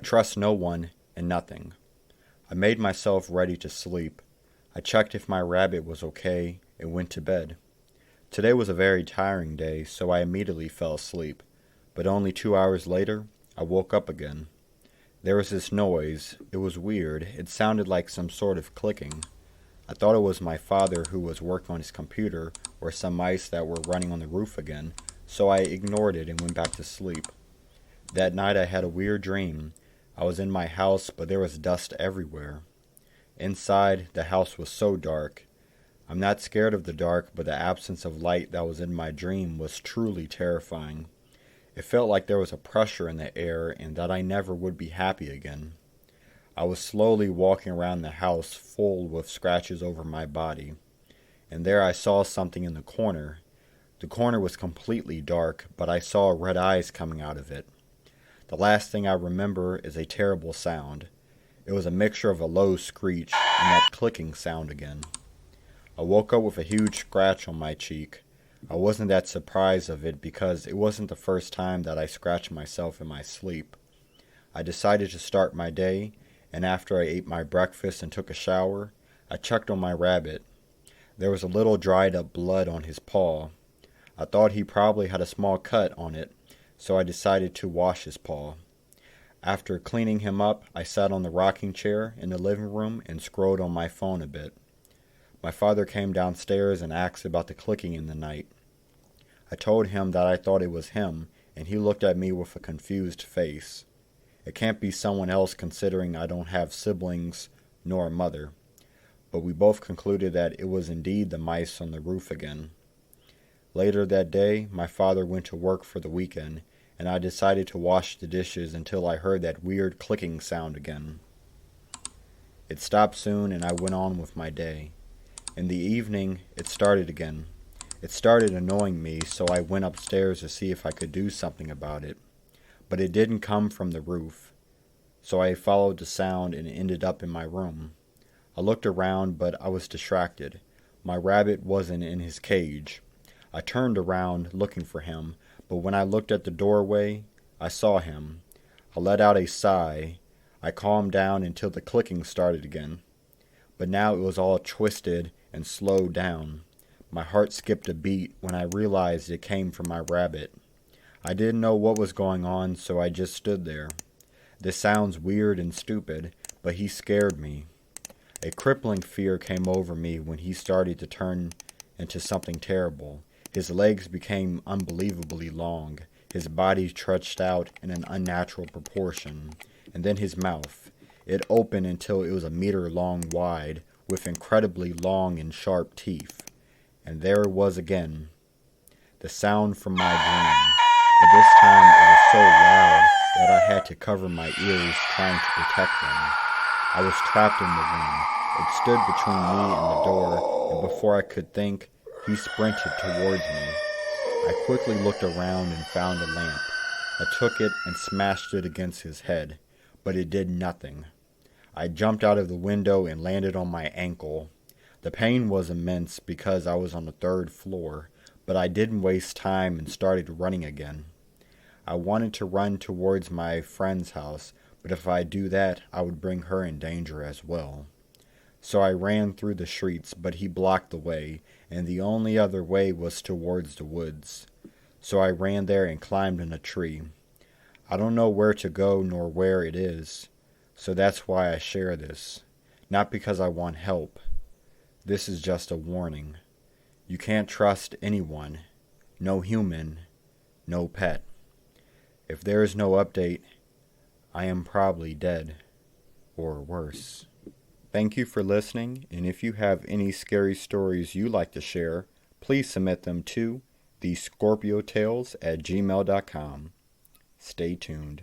trust no one and nothing. I made myself ready to sleep. I checked if my rabbit was okay and went to bed. Today was a very tiring day, so I immediately fell asleep. But only 2 hours later, I woke up again. There was this noise. It was weird. It sounded like some sort of clicking. I thought it was my father who was working on his computer or some mice that were running on the roof again, so I ignored it and went back to sleep. That night I had a weird dream. I was in my house, but there was dust everywhere. Inside, the house was so dark. I'm not scared of the dark, but the absence of light that was in my dream was truly terrifying. It felt like there was a pressure in the air and that I never would be happy again. I was slowly walking around the house full with scratches over my body, and there I saw something in the corner. The corner was completely dark, but I saw red eyes coming out of it. The last thing I remember is a terrible sound. It was a mixture of a low screech and that clicking sound again. I woke up with a huge scratch on my cheek. I wasn't that surprised of it because it wasn't the first time that I scratched myself in my sleep. I decided to start my day, and after I ate my breakfast and took a shower, I checked on my rabbit. There was a little dried up blood on his paw. I thought he probably had a small cut on it, so I decided to wash his paw. After cleaning him up, I sat on the rocking chair in the living room and scrolled on my phone a bit. My father came downstairs and asked about the clicking in the night. I told him that I thought it was him, and he looked at me with a confused face. It can't be someone else considering I don't have siblings nor a mother. But we both concluded that it was indeed the mice on the roof again. Later that day, my father went to work for the weekend, and I decided to wash the dishes until I heard that weird clicking sound again. It stopped soon, and I went on with my day. In the evening, it started again. It started annoying me, so I went upstairs to see if I could do something about it. But it didn't come from the roof, so I followed the sound and ended up in my room. I looked around, but I was distracted. My rabbit wasn't in his cage. I turned around, looking for him, but when I looked at the doorway, I saw him. I let out a sigh. I calmed down until the clicking started again. But now it was all twisted and slowed down. My heart skipped a beat when I realized it came from my rabbit. I didn't know what was going on, so I just stood there. This sounds weird and stupid, but he scared me. A crippling fear came over me when he started to turn into something terrible. His legs became unbelievably long. His body stretched out in an unnatural proportion. And then his mouth. It opened until it was a meter long wide, with incredibly long and sharp teeth. And there it was again. The sound from my dream. But this time it was so loud that I had to cover my ears trying to protect them. I was trapped in the room. It stood between me and the door, and before I could think, he sprinted towards me. I quickly looked around and found a lamp. I took it and smashed it against his head, but it did nothing. I jumped out of the window and landed on my ankle. The pain was immense because I was on the 3rd floor, but I didn't waste time and started running again. I wanted to run towards my friend's house, but if I do that, I would bring her in danger as well. So I ran through the streets, but he blocked the way, and the only other way was towards the woods. So I ran there and climbed in a tree. I don't know where to go nor where it is, so that's why I share this. Not because I want help. This is just a warning. You can't trust anyone. No human. No pet. If there is no update, I am probably dead. Or worse. Thank you for listening, and if you have any scary stories you'd like to share, please submit them to thescorpiotales@gmail.com. Stay tuned.